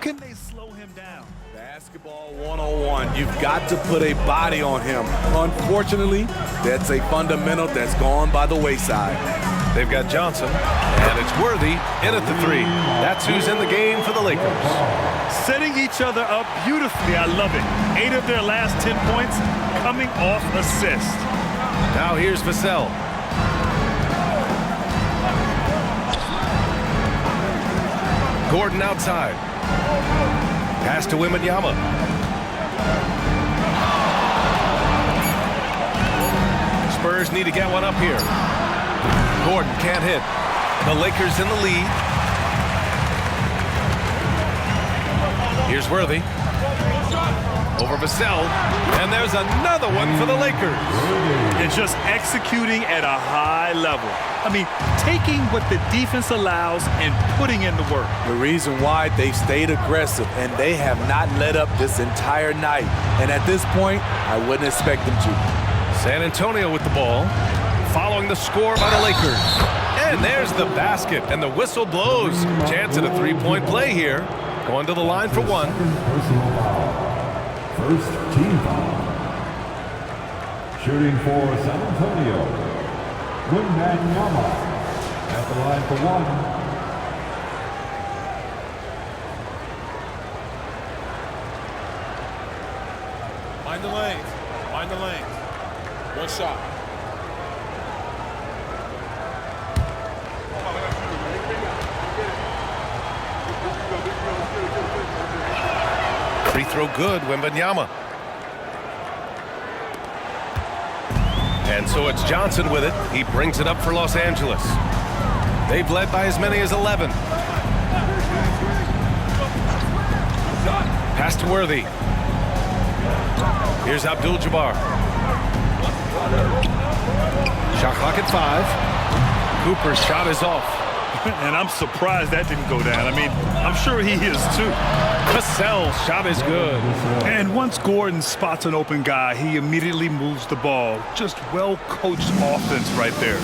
can they slow him down? Basketball 101. You've got to put a body on him. Unfortunately, that's a fundamental that's gone by the wayside. They've got Johnson, and it's Worthy in at the three. That's who's in the game for the Lakers. Setting each other up beautifully. I love it. 8 of their last 10 points coming off assist. Now here's Vassell. Gordon outside. Pass to Wembanyama. Spurs need to get one up here. Gordon can't hit. The Lakers in the lead. Here's Worthy. Over Vassell. And there's another one for the Lakers. And just executing at a high level. I mean, taking what the defense allows and putting in the work. The reason why they've stayed aggressive and they have not let up this entire night. And at this point, I wouldn't expect them to. San Antonio with the ball. Following the score by the Lakers. And there's the basket, and the whistle blows. Chance at a three-point play here. Going to the line for one. First team foul. Shooting for San Antonio, Wembanyama at the line for one. Mind the lanes. Mind the lanes. One shot. Free throw good, Wembanyama. And so it's Johnson with it. He brings it up for Los Angeles. They've led by as many as 11. Pass to Worthy. Here's Abdul Jabbar. Shot clock at 5. Cooper's shot is off. And I'm surprised that didn't go down. I mean, I'm sure he is too. Vassell's shot is good. And once Gordon spots an open guy, he immediately moves the ball. Just well-coached offense right there.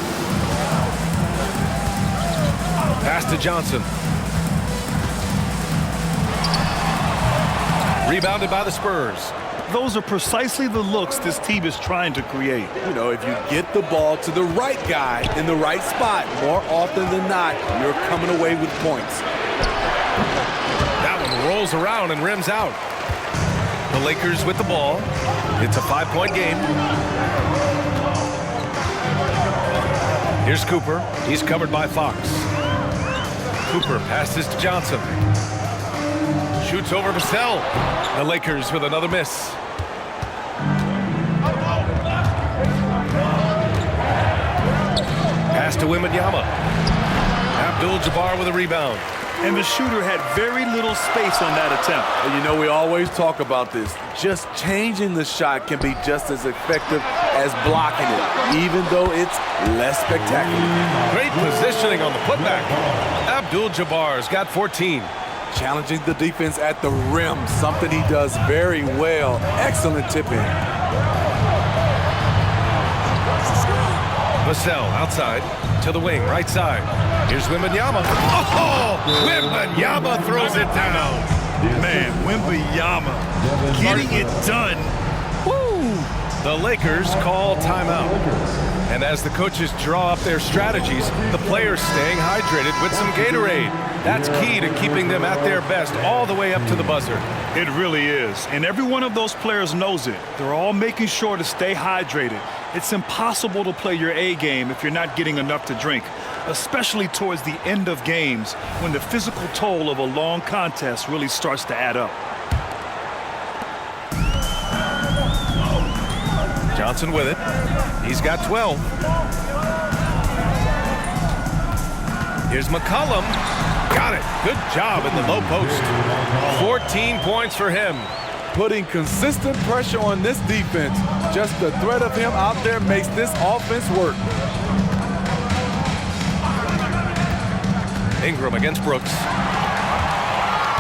Pass to Johnson. Rebounded by the Spurs. Those are precisely the looks this team is trying to create. You know, if you get the ball to the right guy in the right spot, more often than not, you're coming away with points. That one rolls around and rims out. The Lakers with the ball. It's a 5-point game. Here's Cooper. He's covered by Fox. Cooper passes to Johnson. Shoots over Vassell. The Lakers with another miss. Pass to Wembanyama. Abdul Jabbar with a rebound. And the shooter had very little space on that attempt. And you know, we always talk about this. Just changing the shot can be just as effective as blocking it, even though it's less spectacular. Great positioning on the putback. Abdul Jabbar's got 14. Challenging the defense at the rim, something he does very well. Excellent tip-in. Vassell outside to the wing, right side. Here's Wembanyama. Oh! Wembanyama throws it down. Man, Wembanyama getting it done. Woo! The Lakers call timeout. And as the coaches draw up their strategies, the players staying hydrated with some Gatorade. That's key to keeping them at their best all the way up to the buzzer. It really is. And every one of those players knows it. They're all making sure to stay hydrated. It's impossible to play your A game if you're not getting enough to drink, especially towards the end of games when the physical toll of a long contest really starts to add up. Johnson with it. He's got 12. Here's McCollum. Got it. Good job in the low post. 14 points for him. Putting consistent pressure on this defense. Just the threat of him out there makes this offense work. Ingram against Brooks.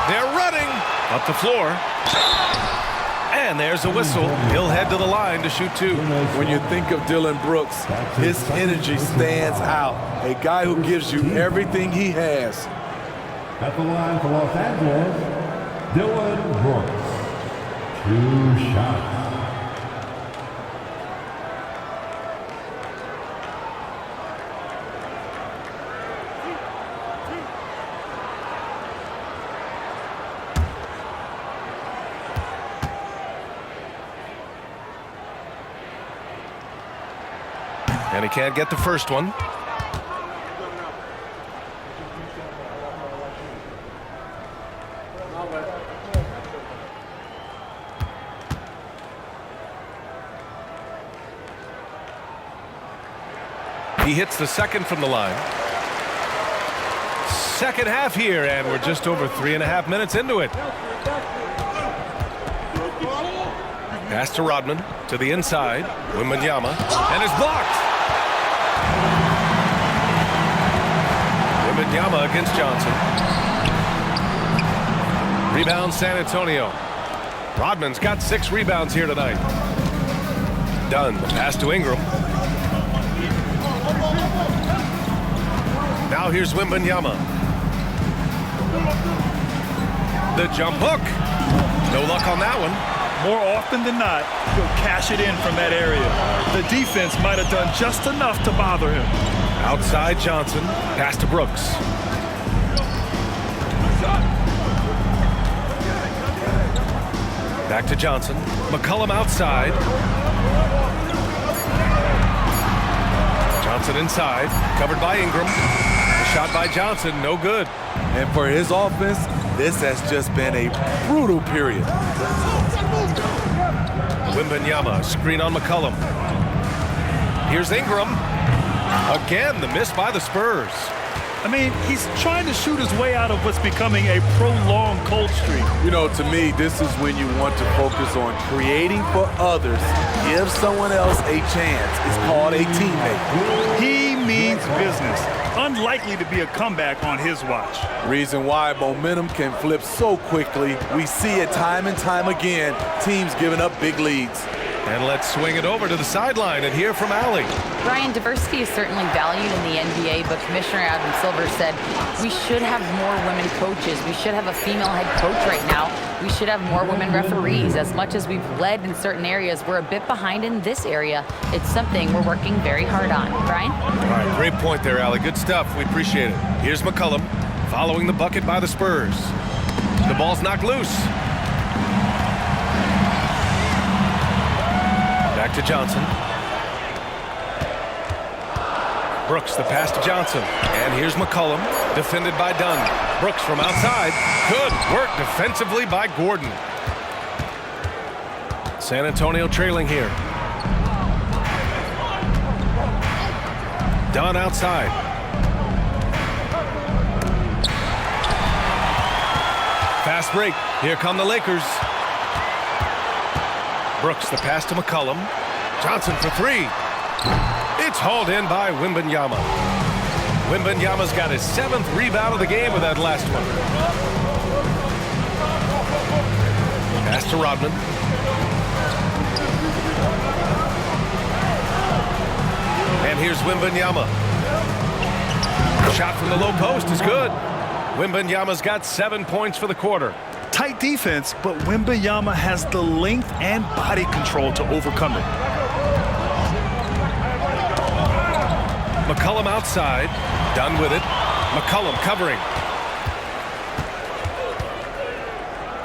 They're running up the floor. And there's a whistle. He'll head to the line to shoot 2. When you think of Dillon Brooks, his energy stands out. A guy who gives you everything he has. At the line for Los Angeles, Dylan Brooks. 2 shots. And he can't get the first one. He hits the second from the line. Second half here, and we're just over 3.5 minutes into it. Pass to Rodman, to the inside. Wembanyama, and is blocked. Wembanyama against Johnson. Rebound San Antonio. Rodman's got 6 rebounds here tonight. Dunn, the pass to Ingram. Now here's Wembanyama. The jump hook. No luck on that one. More often than not, he'll cash it in from that area. The defense might have done just enough to bother him. Outside Johnson. Pass to Brooks. Back to Johnson. McCollum outside. Johnson inside. Covered by Ingram. The shot by Johnson. No good. And for his offense, this has just been a brutal period. Wembanyama, screen on McCollum. Here's Ingram. Again, the miss by the Spurs. I mean, he's trying to shoot his way out of what's becoming a prolonged cold streak. You know, to me, this is when you want to focus on creating for others. Give someone else a chance. It's called a teammate. He means business. Unlikely to be a comeback on his watch. Reason why momentum can flip so quickly. We see it time and time again. Teams giving up big leads. And let's swing it over to the sideline and hear from Allie. Brian, diversity is certainly valued in the NBA, but Commissioner Adam Silver said we should have more women coaches. We should have a female head coach right now. We should have more women referees. As much as we've led in certain areas, we're a bit behind in this area. It's something we're working very hard on. Brian? All right, great point there, Allie. Good stuff. We appreciate it. Here's McCollum following the bucket by the Spurs. The ball's knocked loose. Back to Johnson. Brooks, the pass to Johnson. And here's McCollum, defended by Dunn. Brooks from outside. Good work defensively by Gordon. San Antonio trailing here. Dunn outside. Fast break. Here come the Lakers. Brooks, the pass to McCollum. Johnson for 3. It's hauled in by Wembanyama. Wembanyama's got his 7th rebound of the game with that last one. Pass to Rodman. And here's Wembanyama. Shot from the low post is good. Wembanyama's got 7 points for the quarter. Tight defense, but Wembanyama has the length and body control to overcome it. McCollum outside. Done with it. McCollum covering.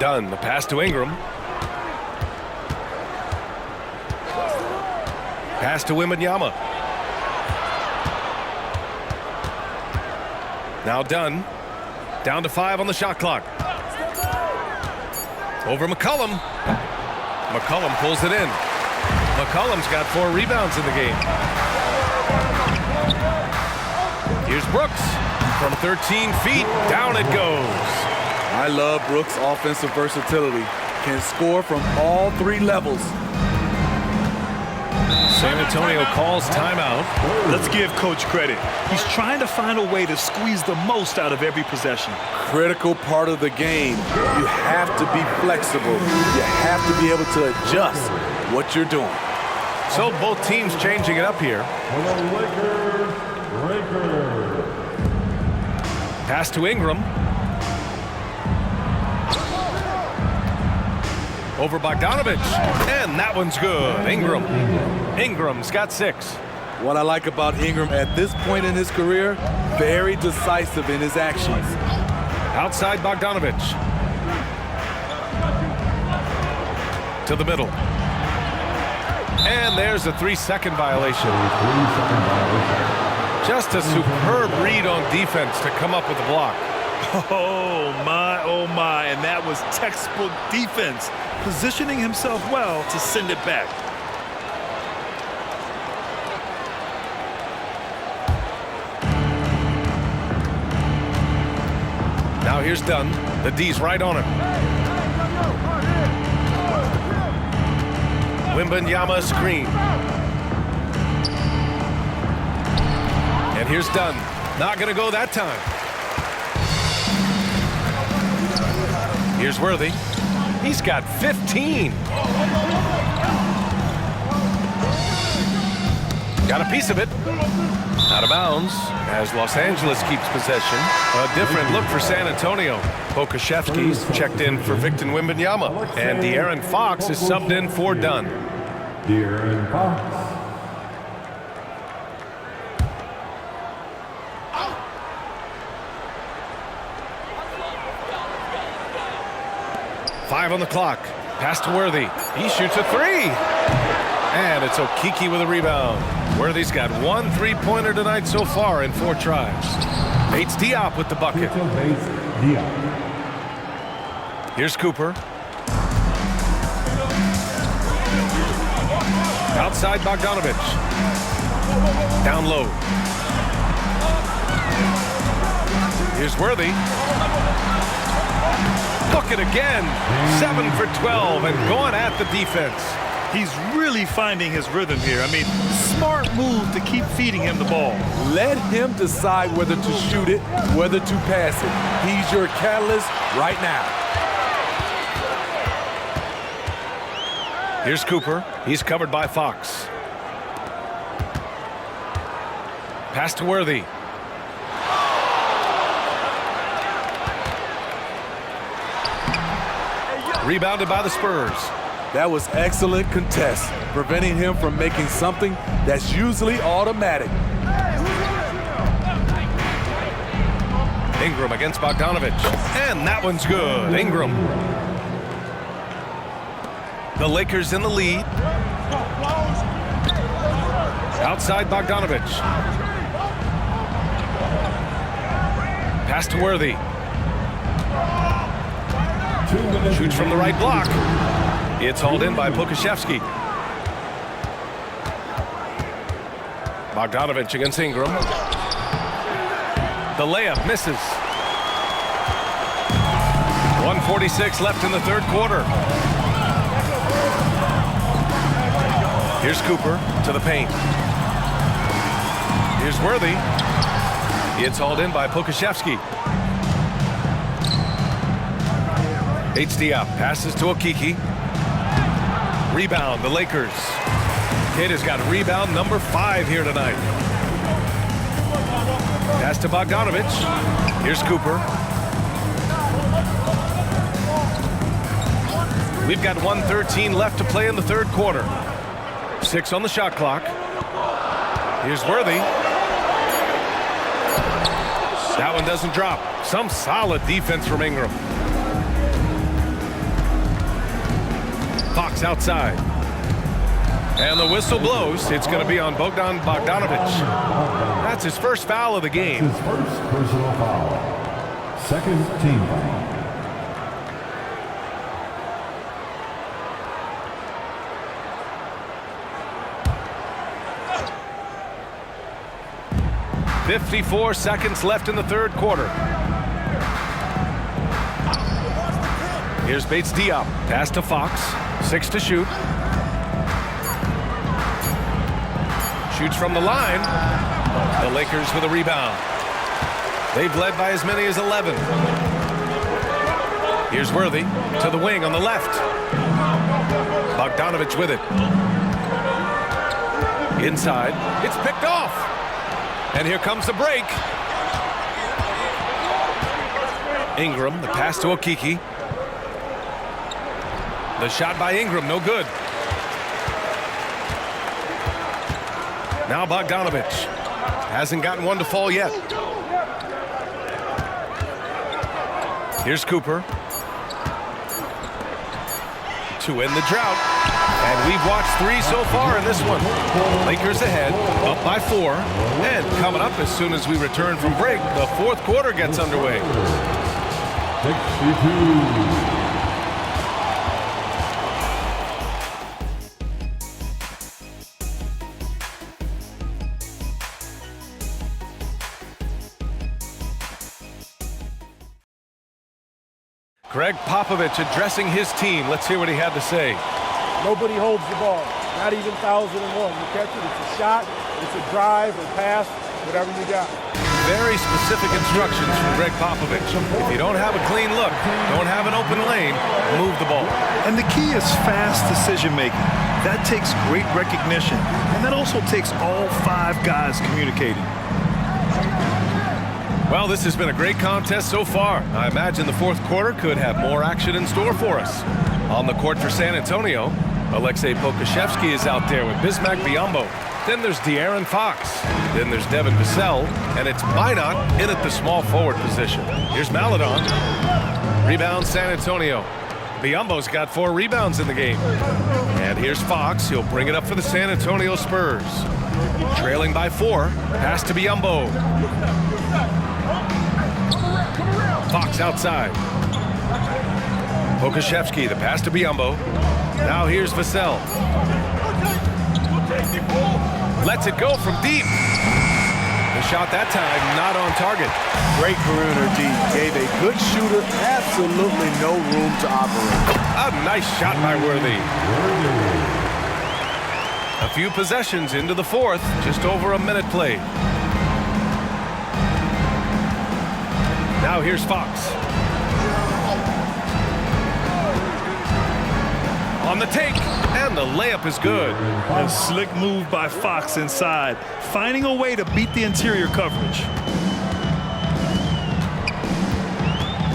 Done. The pass to Ingram. Pass to Wembanyama. Now Dunn. Down to 5 on the shot clock. Over McCollum. McCollum pulls it in. McCollum's got 4 rebounds in the game. Here's Brooks. From 13 feet, down it goes. I love Brooks' offensive versatility. Can score from all 3 levels. San Antonio calls timeout. Let's give Coach credit. He's trying to find a way to squeeze the most out of every possession. Critical part of the game. You have to be flexible. You have to be able to adjust what you're doing. So both teams changing it up here. Pass to Ingram. over Bogdanovich. And that one's good. Ingram's got 6. What I like about Ingram at this point in his career, very decisive in his actions. Outside Bogdanovich. To the middle. And there's a 3-second violation. Just a superb read on defense to come up with the block. Oh my, and that was textbook defense, positioning himself well to send it back. Now here's Dunn. The D's right on him. Wembanyama screen. And here's Dunn. Not going to go that time. Here's Worthy. He's got 15. Got a piece of it. Out of bounds as Los Angeles keeps possession. A different look for San Antonio. Pokashevsky's checked in for Victor Wembanyama. And De'Aaron Fox is subbed in for Dunn. De'Aaron Fox. Five on the clock. Pass to Worthy. He shoots a 3. And it's Okeke with a rebound. Worthy's got 1 3-pointer tonight so far in 4 tries. Bates Diop with the bucket. Here's Cooper. Outside Bogdanovich. Down low. Here's Worthy. Bucket again. 7 for 12 and going at the defense. He's really finding his rhythm here. I mean, smart move to keep feeding him the ball. Let him decide whether to shoot it, whether to pass it. He's your catalyst right now. Here's Cooper. He's covered by Fox. Pass to Worthy. Rebounded by the Spurs. That was excellent contest, preventing him from making something that's usually automatic. Ingram against Bogdanovich. And that one's good. Ingram. The Lakers in the lead. Outside Bogdanovich. Pass to Worthy. Shoots from the right block. It's hauled in by Pokashevsky. Bogdanovich against Ingram. The layup misses. 1:46 left in the third quarter. Here's Cooper to the paint. Here's Worthy. It's hauled in by Pokashevsky. Bates Diop passes to Okeke. Rebound, the Lakers. Kid has got rebound number 5 here tonight. Pass to Bogdanovich. Here's Cooper. We've got 1:13 left to play in the third quarter. 6 on the shot clock. Here's Worthy. That one doesn't drop. Some solid defense from Ingram. Fox outside. And the whistle blows. It's going to be on Bogdanovich. That's his first foul of the game. His first personal foul. Second team foul. .54 seconds left in the third quarter. Here's Bates Diop. Pass to Fox. 6 to shoot. Shoots from the line. The Lakers with a rebound. They've led by as many as 11. Here's Worthy to the wing on the left. Bogdanovich with it. Inside. It's picked off. And here comes the break. Ingram, the pass to Okeke. The shot by Ingram, no good. Now Bogdanovich. Hasn't gotten one to fall yet. Here's Cooper. To end the drought. And we've watched 3 so far in this one. Lakers ahead, up by 4. And coming up as soon as we return from break, the 4th quarter gets underway. 62. Greg Popovich addressing his team. Let's hear what he had to say. Nobody holds the ball, not even 1,001. You catch it, it's a shot, it's a drive or pass, whatever you got. Very specific instructions from Greg Popovich. If you don't have a clean look, don't have an open lane, move the ball. And the key is fast decision-making. That takes great recognition, and that also takes all 5 guys communicating. Well, this has been a great contest so far. I imagine the 4th quarter could have more action in store for us. On the court for San Antonio, Aleksej Pokusevski is out there with Bismack Biyombo. Then there's De'Aaron Fox. Then there's Devin Vassell. And it's Minot in at the small forward position. Here's Maledon. Rebound San Antonio. Biyombo's got 4 rebounds in the game. And here's Fox. He'll bring it up for the San Antonio Spurs. Trailing by 4. Pass to Biyombo. Fox outside. Pokusevski, the pass to Biyombo. Now here's Vassell. Lets it go from deep. The shot that time not on target. Great perimeter D. Gave a good shooter absolutely no room to operate. A nice shot by Worthy. A few possessions into the 4th. Just over a minute played. Now here's Fox. On the take, and the layup is good. A slick move by Fox inside, finding a way to beat the interior coverage.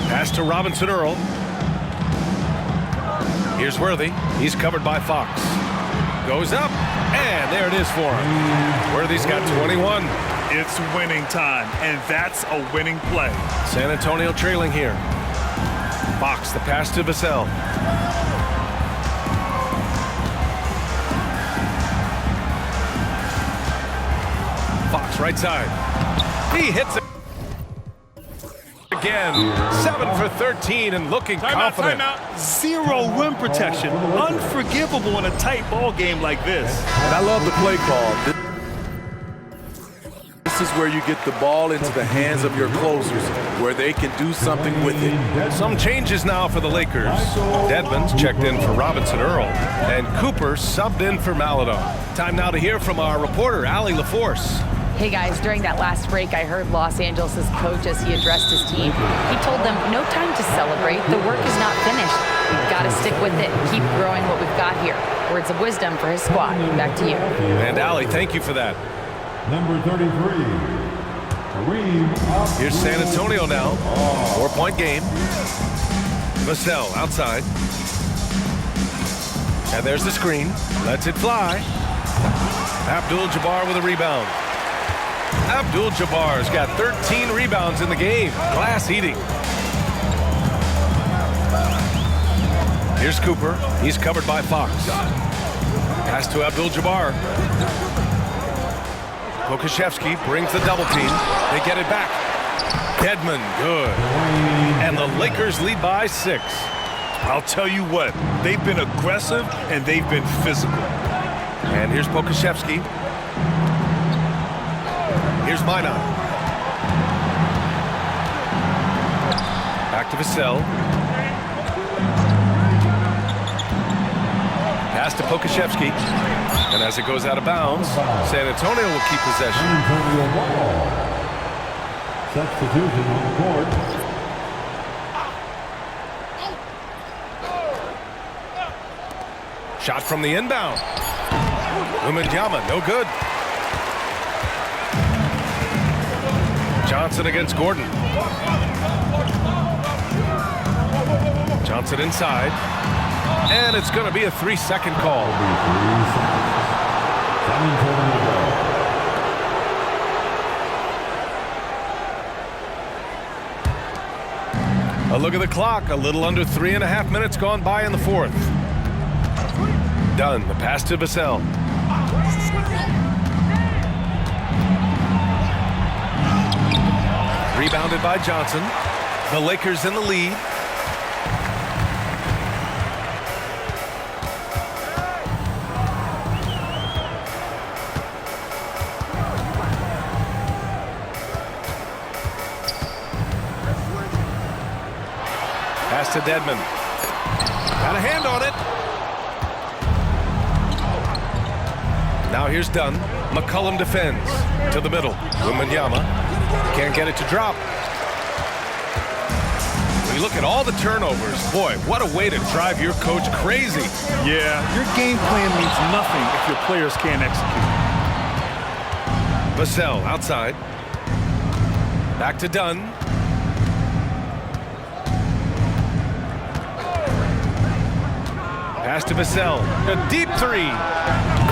Pass to Robinson Earl. Here's Worthy. He's covered by Fox. Goes up, and there it is for him. Worthy's got 21. It's winning time, and that's a winning play. San Antonio trailing here. Fox, the pass to Vassell. Fox, right side. He hits it again. 7 for 13 and looking confident. Zero rim protection. Unforgivable in a tight ball game like this. And I love the play call. This is where you get the ball into the hands of your closers, where they can do something with it. Some changes now for the Lakers. Dedmon's checked in for Robinson Earl, and Cooper subbed in for Maledon. Time now to hear from our reporter, Allie LaForce. Hey guys, during that last break, I heard Los Angeles' coach as he addressed his team. He told them, no time to celebrate. The work is not finished. We've got to stick with it. Keep growing what we've got here. Words of wisdom for his squad. Back to you. And Allie, thank you for that. Number 33, Kareem. Here's San Antonio now. 4-point game. Vassell outside. And there's the screen. Lets it fly. Abdul Jabbar with a rebound. Abdul Jabbar's got 13 rebounds in the game. Glass eating. Here's Cooper. He's covered by Fox. Pass to Abdul Jabbar. Pokusevski brings the double team. They get it back. Dedmon, good. And the Lakers lead by 6. I'll tell you what, they've been aggressive and they've been physical. And here's Pokusevski. Here's Minot. Back to Vassell. Pass to Pokusevski. And as it goes out of bounds, San Antonio will keep possession. Substitution on the court. Shot from the inbound. Wembanyama, no good. Johnson against Gordon. Johnson inside. And it's going to be a 3-second call. 3 seconds. 7:20 to go. A look at the clock. A little under 3.5 minutes gone by in the fourth. Dunn, the pass to Vassell. Rebounded by Johnson. The Lakers in the lead. Pass to Dedmon. Got a hand on it. Now here's Dunn. McCollum defends. To the middle. Wembanyama. Can't get it to drop. When you look at all the turnovers, boy, what a way to drive your coach crazy. Yeah, your game plan means nothing if your players can't execute. Vassell outside. Back to Dunn. Pass to Vassell. A deep three.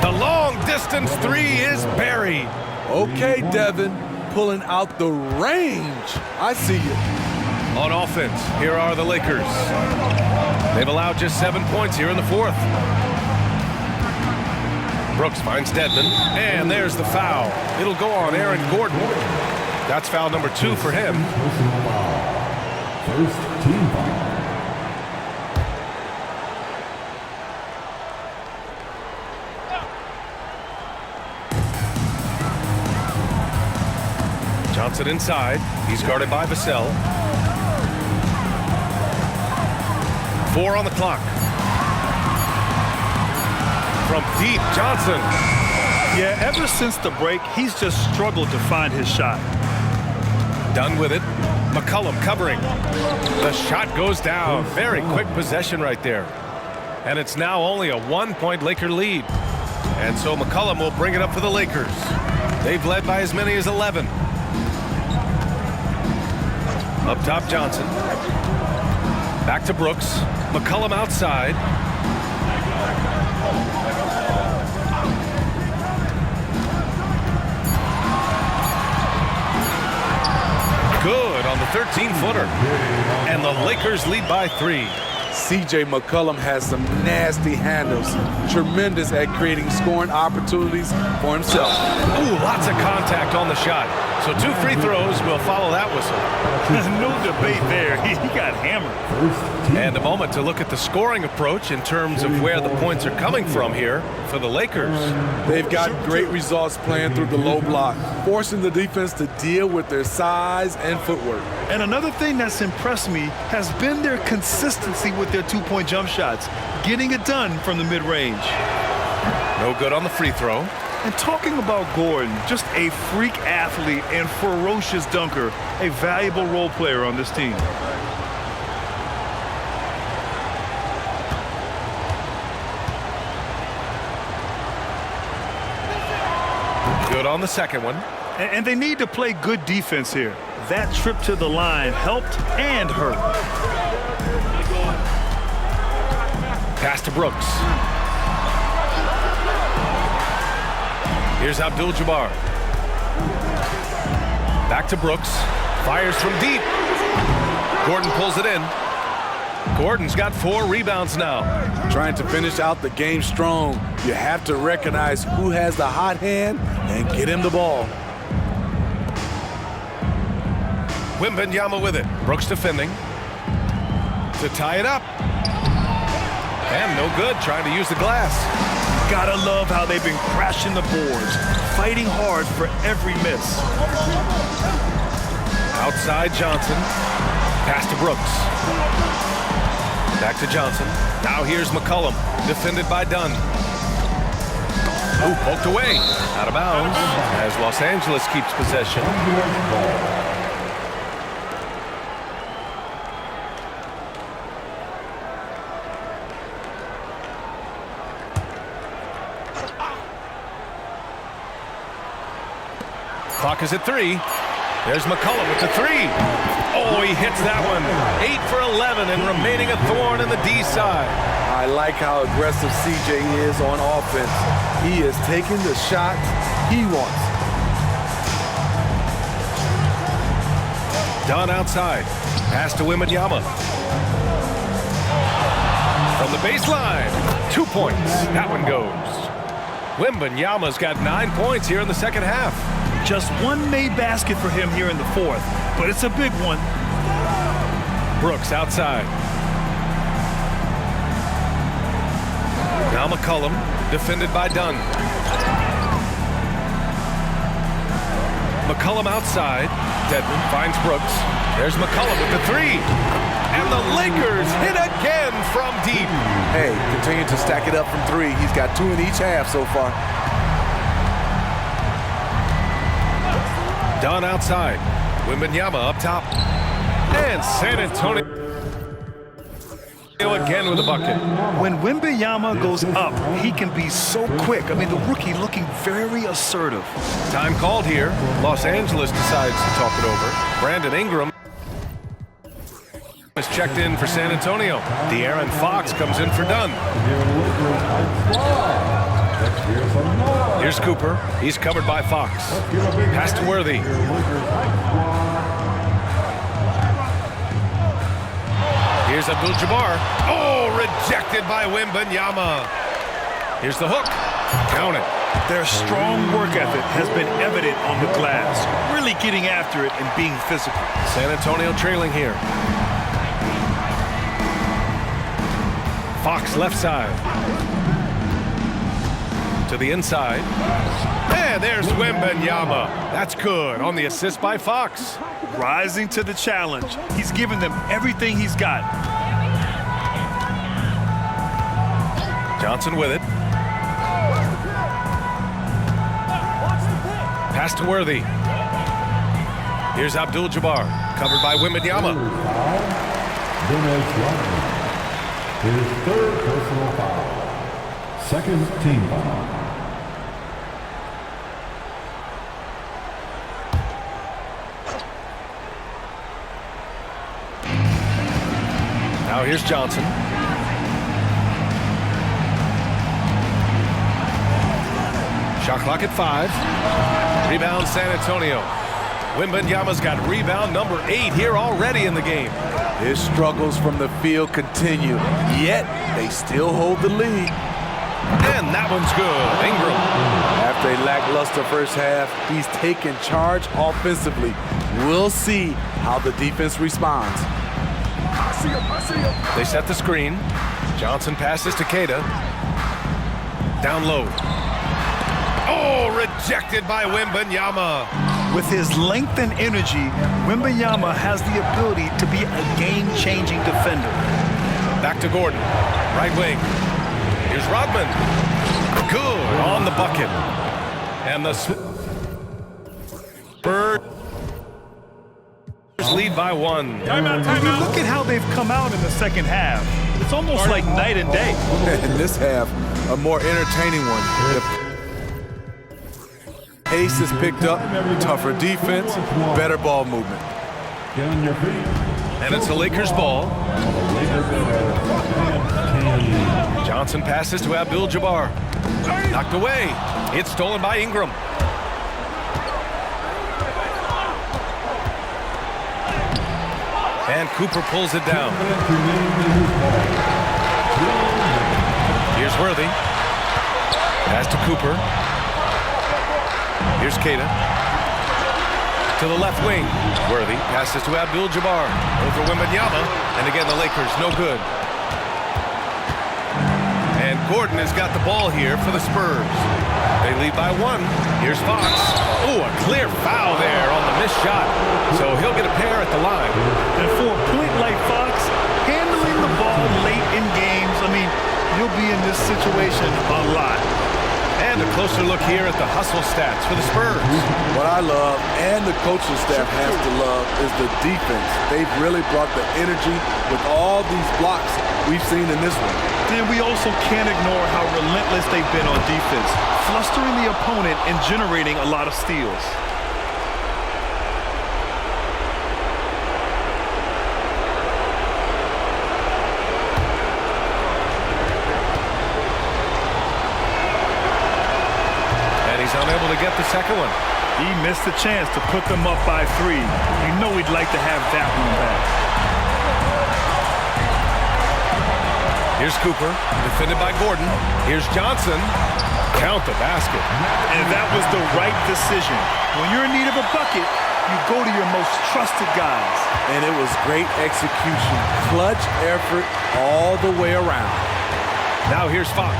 The long distance three is buried. Okay, Devin, pulling out the range. I see you. On offense, here are the Lakers. They've allowed just 7 points here in the fourth. Brooks finds Dedmon, and there's the foul. It'll go on Aaron Gordon. That's foul number 2 for him. Personal foul. First team foul. Johnson inside. He's guarded by Vassell. 4 on the clock. From deep, Johnson. Yeah, ever since the break, he's just struggled to find his shot. Done with it. McCollum covering. The shot goes down. Very quick possession right there. And it's now only a 1-point Laker lead. And so McCollum will bring it up for the Lakers. They've led by as many as 11. Up top, Johnson. Back to Brooks. McCollum outside. Good on the 13-footer. And the Lakers lead by 3. CJ McCollum has some nasty handles. Tremendous at creating scoring opportunities for himself. Ooh, lots of contact on the shot. So 2 free throws will follow that whistle. No debate there. He got hammered. And a moment to look at the scoring approach in terms of where the points are coming from here for the Lakers. They've got great results playing through the low block, forcing the defense to deal with their size and footwork. And another thing that's impressed me has been their consistency with their 2-point jump shots, getting it done from the mid-range. No good on the free throw. And talking about Gordon, just a freak athlete and ferocious dunker, a valuable role player on this team. Good on the second one. And they need to play good defense here. That trip to the line helped and hurt. Pass to Brooks. Here's Abdul Jabbar. Back to Brooks. Fires from deep. Gordon pulls it in. Gordon's got 4 rebounds now. Trying to finish out the game strong. You have to recognize who has the hot hand and get him the ball. Wembanyama with it. Brooks defending. To tie it up. And no good, trying to use the glass. Gotta love how they've been crashing the boards, fighting hard for every miss. Outside Johnson. Pass to Brooks. Back to Johnson. Now here's McCollum, defended by Dunn. Ooh, poked away. Out of bounds as Los Angeles keeps possession. Clock is at 3. There's McCollum with the 3. Oh, he hits that one. 8 for 11 and remaining a thorn in the D side. I like how aggressive CJ is on offense. He is taking the shots he wants. Dunn outside. Pass to Wembanyama. From the baseline. 2 points. That one goes. Wembanyama's got 9 points here in the second half. Just one made basket for him here in the fourth, but it's a big one. Brooks outside. Now McCollum, defended by Dunn. McCollum outside. Dedmon finds Brooks. There's McCollum with the three. And the Lakers hit again from deep. Hey, continue to stack it up from three. He's got 2 in each half so far. Dunn outside. Wembanyama up top. And San Antonio again with a bucket. When Wembanyama goes up, he can be so quick. I mean, the rookie looking very assertive. Time called here. Los Angeles decides to talk it over. Brandon Ingram is checked in for San Antonio. De'Aaron Fox comes in for Dunn. Here's Cooper. He's covered by Fox. Pass to Worthy. Here's Abdul Jabbar. Oh, rejected by Wembanyama. Here's the hook. Count it. Their strong work ethic has been evident on the glass, really getting after it and being physical. San Antonio trailing here. Fox left side. To the inside. And there's Wembanyama. That's good on the assist by Fox. Rising to the challenge. He's given them everything he's got. Johnson with it. Pass to Worthy. Here's Abdul Jabbar, covered by Wembanyama. His third personal foul. Second team foul. Now here's Johnson. Shot clock at 5. Rebound San Antonio. Wembanyama's got rebound number 8 here already in the game. His struggles from the field continue, yet they still hold the lead. And that one's good. Ingram. After a lackluster first half, he's taken charge offensively. We'll see how the defense responds. They set the screen. Johnson passes to Keita. Down low. Oh, rejected by Wembanyama. With his length and energy, Wembanyama has the ability to be a game-changing defender. Back to Gordon. Right wing. Here's Rodman. Good on the bucket. And the Spurs lead by 1. If you look at how they've come out in the second half, it's almost like night and day. In this half, a more entertaining one. The pace is picked up, tougher defense, better ball movement. Get on your feet. And it's the Lakers' ball. Johnson passes to Abdul Jabbar. Knocked away. It's stolen by Ingram. And Cooper pulls it down. Here's Worthy. Pass to Cooper. Here's Keita. To the left wing. Worthy passes to Abdul Jabbar. Over Wembanyama. And again, the Lakers, no good. And Gordon has got the ball here for the Spurs. They lead by 1. Here's Fox. Oh, a clear foul there on the missed shot. So he'll get a pair at the line. And for a point like Fox, handling the ball late in games, I mean, you'll be in this situation a lot. And a closer look here at the hustle stats for the Spurs. What I love, and the coaching staff has to love, is the defense. They've really brought the energy with all these blocks we've seen in this one. Then we also can't ignore how relentless they've been on defense, flustering the opponent and generating a lot of steals. to get the second one. He missed the chance to put them up by 3. You know he'd like to have that one back. Here's Cooper, defended by Gordon. Here's Johnson. Count the basket. And that was the right decision. When you're in need of a bucket, you go to your most trusted guys. And it was great execution. Clutch effort all the way around. Now here's Fox.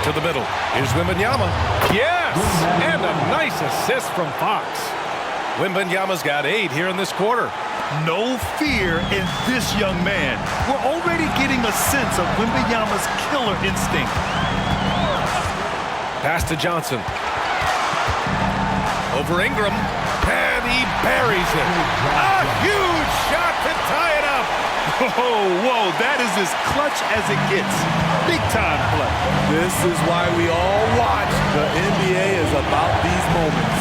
To the middle. Here's Wembanyama. Yes! And a nice assist from Fox. Wembanyama's got 8 here in this quarter. No fear in this young man. We're already getting a sense of Wembanyama's killer instinct. Pass to Johnson. Over Ingram. And he buries it. A huge shot to tie it up. Whoa, that is as clutch as it gets. Big time play. This is why we all watch. The NBA is about these moments.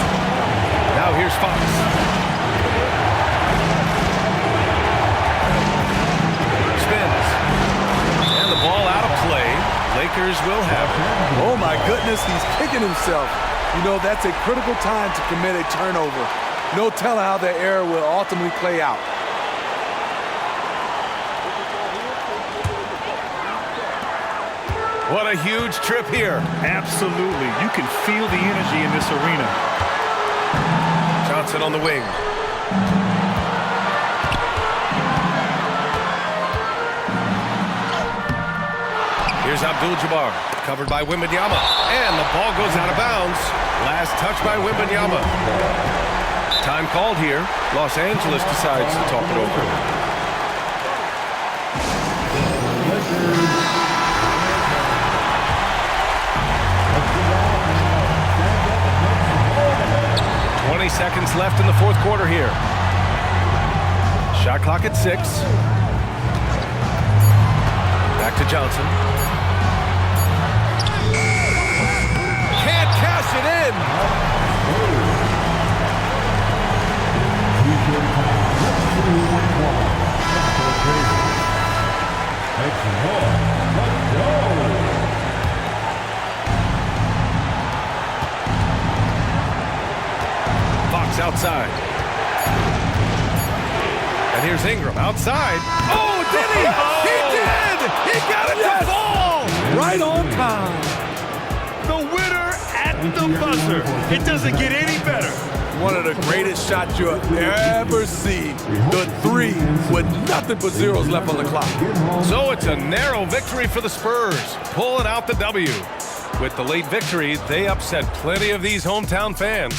Now here's Fox. Spins. And the ball out of play. Lakers will have it. Oh my goodness, he's kicking himself. You know, that's a critical time to commit a turnover. No telling how that error will ultimately play out. What a huge trip here. Absolutely. You can feel the energy in this arena. Johnson on the wing. Here's Abdul Jabbar, covered by Wembanyama. And the ball goes out of bounds. Last touch by Wembanyama. Time called here. Los Angeles decides to talk it over. 20 seconds left in the fourth quarter here. Shot clock at 6. Back to Johnson. Can't cash it in. Fox outside. And here's Ingram outside. Oh, did he? He did! He got it to fall! Right on time. The winner at the buzzer. It doesn't get any better. One of the greatest shots you'll ever see. The 3 with nothing but zeros left on the clock. So it's a narrow victory for the Spurs, pulling out the W. With the late victory, they upset plenty of these hometown fans.